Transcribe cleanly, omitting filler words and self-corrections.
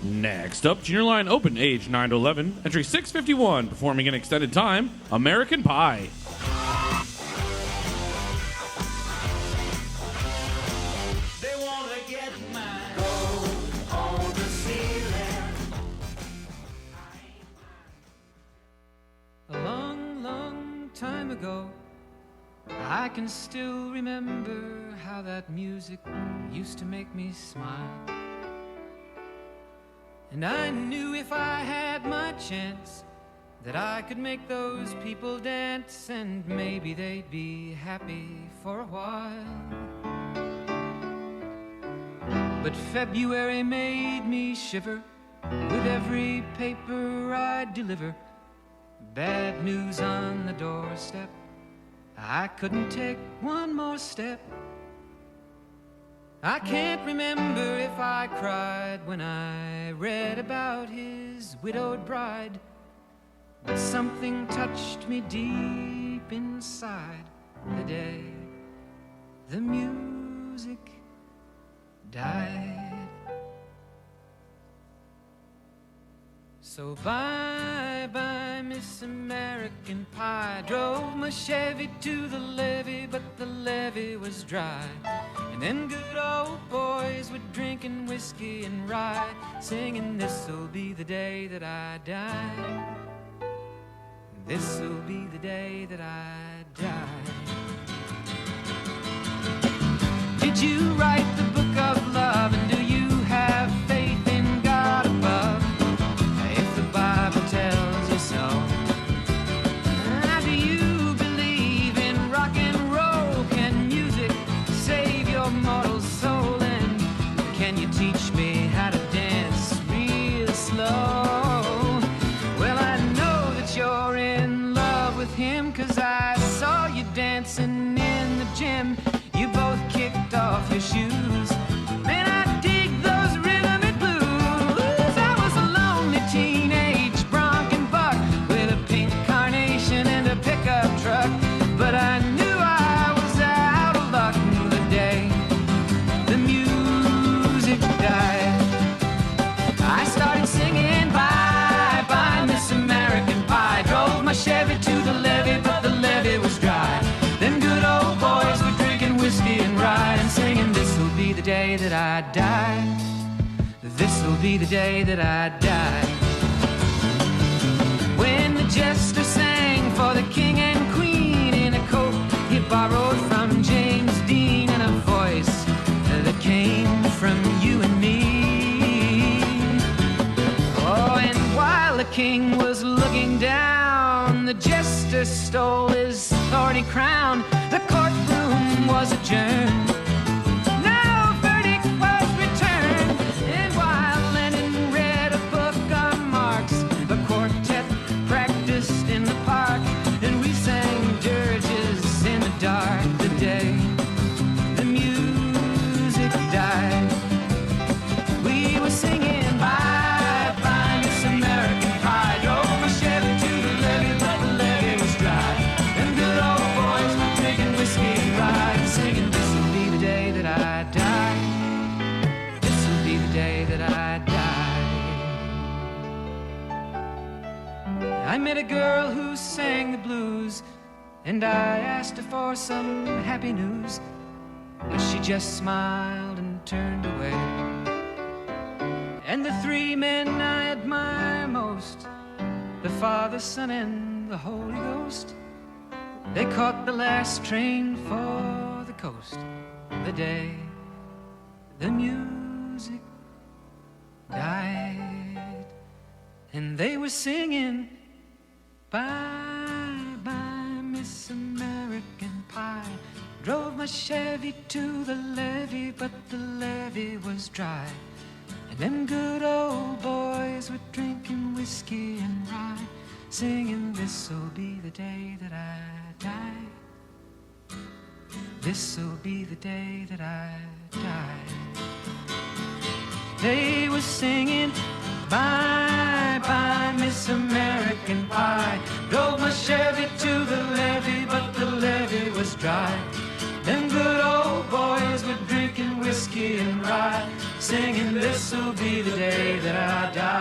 Next up, junior line open, age 9 to 11, entry 651, performing in extended time, American Pie. A long, long time ago, I can still remember how that music used to make me smile. And I knew if I had my chance that I could make those people dance, and maybe they'd be happy for a while. But February made me shiver with every paper I deliver. Bad news on the doorstep, I couldn't take one more step. I can't remember if I cried when I read about his widowed bride, but something touched me deep inside the day the music died. So bye-bye, Miss American Pie. Drove my Chevy to the levee, but the levee was dry. And then good old boys were drinking whiskey and rye, singing, this'll be the day that I die. This'll be the day that I die. Did you write the book of love, and do you have faith in God above? Tells you so. Do you believe in rock and roll? Can music save your mortal soul? And can you teach me how to dance real slow? Well, I know that you're in love with him, 'cause I saw you dancing in the gym. You both kicked off your shoes. Man, I dig those rhythmic blues. I was a lonely teenage pickup truck, but I knew I was out of luck the day the music died. I started singing bye bye Miss American Pie. Drove my Chevy to the levee, but the levee was dry. Them good old boys were drinking whiskey and rye and singing, this'll be the day that I die. This'll be the day that I die. When the jester sang for the king and queen in a coat he borrowed from James Dean, and a voice that came from you and me. Oh, and while the king was looking down, the jester stole his thorny crown. The courtroom was adjourned. No verdict was returned. And while Lennon read a book on Marx, the quartet practiced in the park, and we sang dirges in the dark the day the music died. We were singing bye bye Miss American Pie. Drove my Chevy to the levee, but the levee was dry. And good old boys were drinking whiskey and rye and singing, this'll be the day that I die. This'll be the day that I die. I met a girl who sang the blues, and I asked her for some happy news, but she just smiled and turned away. And the three men I admire most, the Father, Son, and the Holy Ghost, they caught the last train for the coast the day the music died. And they were singing bye bye Miss American Pie. Drove my Chevy to the levee, but the levee was dry. And them good old boys were drinking whiskey and rye, singing, this'll be the day that I die. This'll be the day that I die. They were singing bye bye Miss American Pie. Drove my Chevy to the levee, but the levee was dry. Them good old boys were drinking whiskey and rye, singing, this'll be the day that I die.